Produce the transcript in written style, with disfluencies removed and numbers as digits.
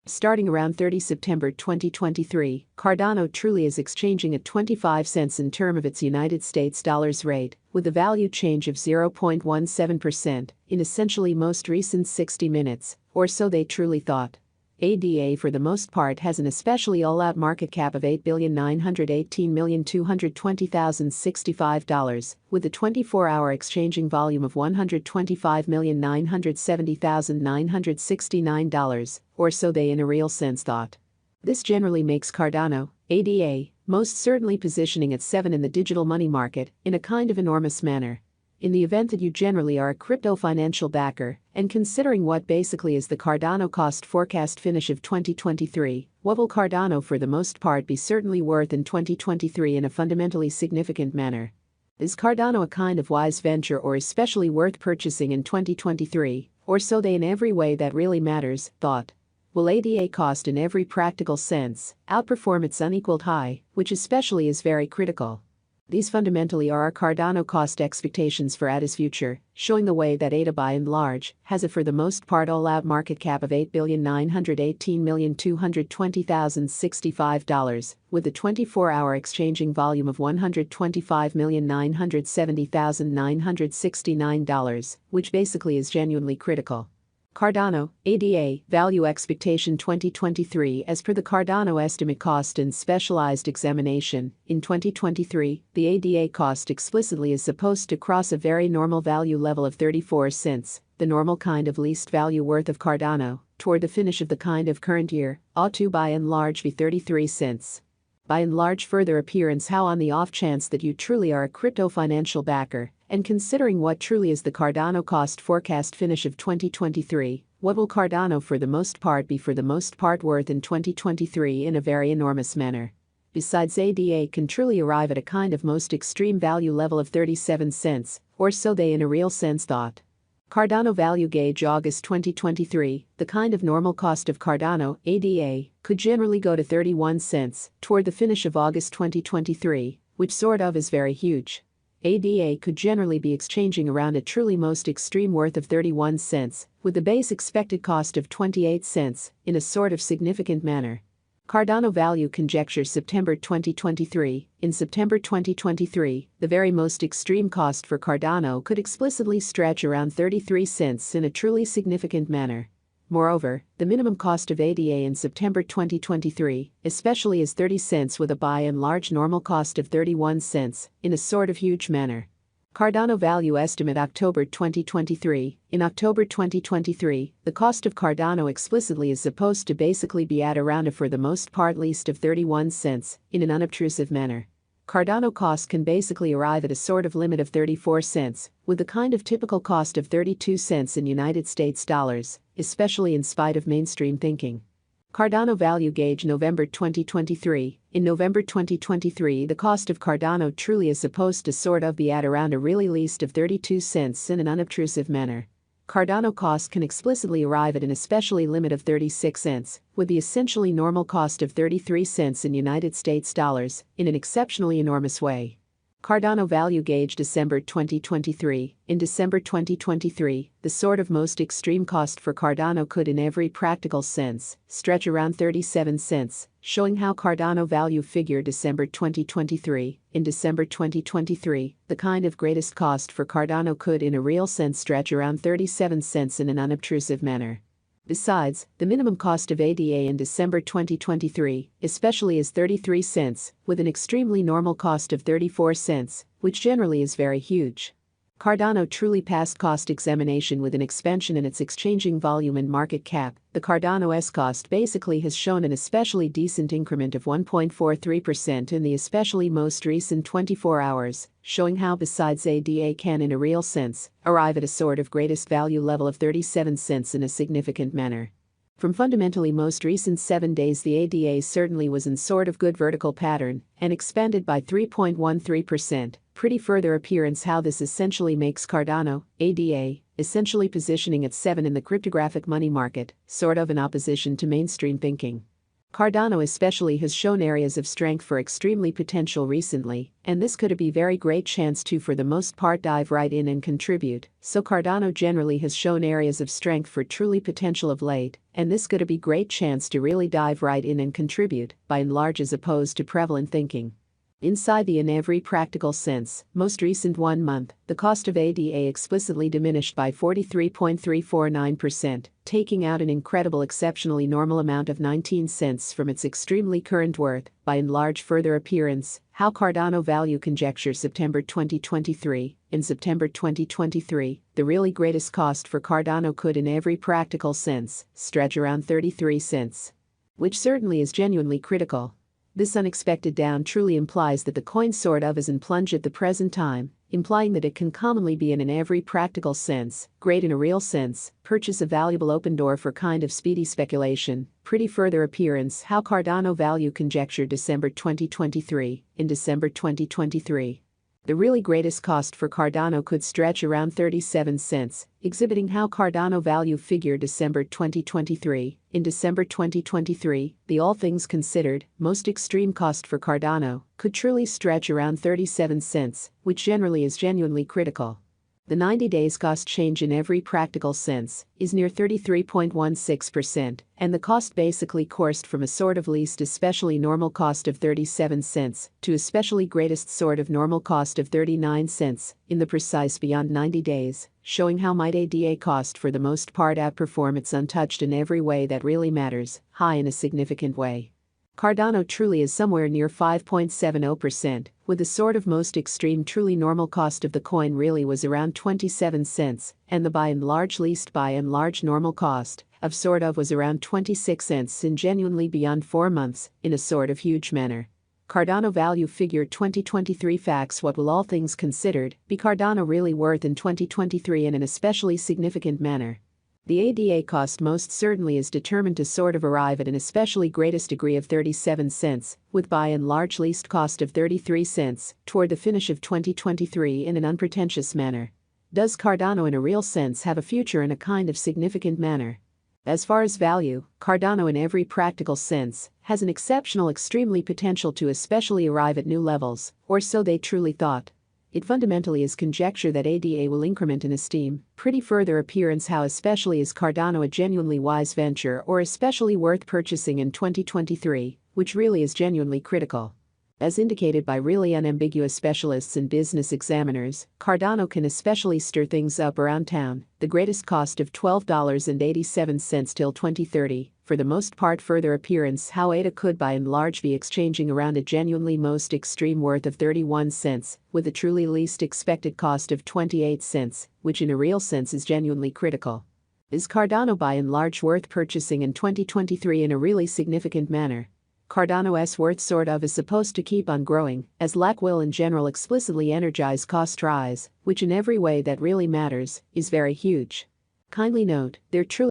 Starting around 30 September 2023, Cardano truly is exchanging at 25 cents in term of its United States dollars rate, with a value change of 0.17% in essentially most recent 60 minutes, or so they truly thought. ADA for the most part has an especially all-out market cap of $8,918,220,065, with a 24-hour exchanging volume of $125,970,969, or so they in a real sense thought. This generally makes Cardano, ADA, most certainly positioning at 7 in the digital money market in a kind of enormous manner. In the event that you generally are a crypto financial backer, and considering what basically is the Cardano cost forecast finish of 2023, what will Cardano for the most part be certainly worth in 2023 in a fundamentally significant manner? Is Cardano a kind of wise venture or especially worth purchasing in 2023, or so they in every way that really matters, thought? Will ADA cost in every practical sense outperform its unequaled high, which especially is very critical? These fundamentally are our Cardano cost expectations for ADA's future, showing the way that ADA by and large has a for the most part all-out market cap of $8,918,220,065, with a 24-hour exchanging volume of $125,970,969, which basically is genuinely critical. Cardano, ADA, Value Expectation 2023. As per the Cardano estimate cost and specialized examination, in 2023, the ADA cost explicitly is supposed to cross a very normal value level of 34 cents, the normal kind of least value worth of Cardano, toward the finish of the kind of current year, ought to by and large be 33 cents. By and large further appearance how on the off chance that you truly are a crypto financial backer, and considering what truly is the Cardano cost forecast finish of 2023, what will Cardano for the most part be for the most part worth in 2023 in a very enormous manner? Besides ADA can truly arrive at a kind of most extreme value level of 37 cents, or so they in a real sense thought. Cardano Value Gauge August 2023, the kind of normal cost of Cardano, ADA, could generally go to 31 cents toward the finish of August 2023, which sort of is very huge. ADA could generally be exchanging around a truly most extreme worth of 31 cents, with the base expected cost of 28 cents, in a sort of significant manner. Cardano Value Conjecture September 2023. In September 2023, the very most extreme cost for Cardano could explicitly stretch around 33 cents in a truly significant manner. Moreover, the minimum cost of ADA in September 2023, especially is 30 cents with a by and large normal cost of 31 cents, in a sort of huge manner. Cardano Value Estimate October 2023. In October 2023, the cost of Cardano explicitly is supposed to basically be at around a for the most part least of 31 cents, in an unobtrusive manner. Cardano cost can basically arrive at a sort of limit of 34 cents, with the kind of typical cost of 32 cents in United States dollars, especially in spite of mainstream thinking. Cardano Value Gauge November 2023. In November 2023, the cost of Cardano truly is supposed to sort of be at around a really least of 32 cents in an unobtrusive manner. Cardano cost can explicitly arrive at an especially limit of 36 cents, with the essentially normal cost of 33 cents in United States dollars, in an exceptionally enormous way. Cardano Value Gauge December 2023. In December 2023, the sort of most extreme cost for Cardano could in every practical sense stretch around 37 cents, showing how Cardano value figure December 2023. In December 2023, the kind of greatest cost for Cardano could in a real sense stretch around 37 cents in an unobtrusive manner. Besides, the minimum cost of ADA in December 2023, especially is 33 cents, with an extremely normal cost of 34 cents, which generally is very huge. Cardano truly passed cost examination with an expansion in its exchanging volume and market cap. The Cardano's cost basically has shown an especially decent increment of 1.43% in the especially most recent 24 hours, showing how besides ADA can in a real sense arrive at a sort of greatest value level of 37 cents in a significant manner. From fundamentally most recent 7 days, the ADA certainly was in sort of good vertical pattern and expanded by 3.13%. Pretty further appearance how this essentially makes Cardano, ADA, essentially positioning at 7 in the cryptographic money market, sort of in opposition to mainstream thinking. Cardano especially has shown areas of strength for extremely potential recently, and this could be very great chance to for the most part dive right in and contribute. So Cardano generally has shown areas of strength for truly potential of late, and this could be great chance to really dive right in and contribute, by and large as opposed to prevalent thinking. Inside the in every practical sense, most recent 1 month, the cost of ADA explicitly diminished by 43.349%, taking out an incredible exceptionally normal amount of 19 cents from its extremely current worth, by and large further appearance, how Cardano value conjecture September 2023. In September 2023, the really greatest cost for Cardano could in every practical sense stretch around 33 cents. Which certainly is genuinely critical. This unexpected down truly implies that the coin sort of is in plunge at the present time, implying that it can commonly be in every practical sense, great in a real sense, purchase a valuable open door for kind of speedy speculation. Pretty further appearance how Cardano value conjecture December 2023. In December 2023, the really greatest cost for Cardano could stretch around 37 cents, exhibiting how Cardano value figure December 2023. In December 2023, the all things considered, most extreme cost for Cardano could truly stretch around 37 cents, which generally is genuinely critical. The 90 days cost change in every practical sense is near 33.16%, and the cost basically coursed from a sort of least especially normal cost of 37 cents to especially greatest sort of normal cost of 39 cents in the precise beyond 90 days, showing how might ADA cost for the most part outperform its untouched in every way that really matters, high in a significant way. Cardano truly is somewhere near 5.70%, with the sort of most extreme truly normal cost of the coin really was around 27 cents, and the by and large least by and large normal cost of sort of was around 26 cents in genuinely beyond 4 months, in a sort of huge manner. Cardano value figure 2023 facts. What will all things considered be Cardano really worth in 2023 in an especially significant manner? The ADA cost most certainly is determined to sort of arrive at an especially greatest degree of 37 cents, with by and large least cost of 33 cents, toward the finish of 2023 in an unpretentious manner. Does Cardano in a real sense have a future in a kind of significant manner? As far as value, Cardano in every practical sense has an exceptional extremely potential to especially arrive at new levels, or so they truly thought. It fundamentally is conjecture that ADA will increment in esteem. Pretty further appearance how especially is Cardano a genuinely wise venture or especially worth purchasing in 2023, which really is genuinely critical. As indicated by really unambiguous specialists and business examiners, Cardano can especially stir things up around town, the greatest cost of $12.87 till 2030, for the most part further appearance how ADA could by and large be exchanging around a genuinely most extreme worth of 31 cents, with a truly least expected cost of 28 cents, which in a real sense is genuinely critical. Is Cardano by and large worth purchasing in 2023 in a really significant manner? Cardano's worth sort of is supposed to keep on growing, as lack will in general explicitly energize cost rise, which in every way that really matters, is very huge. Kindly note, there truly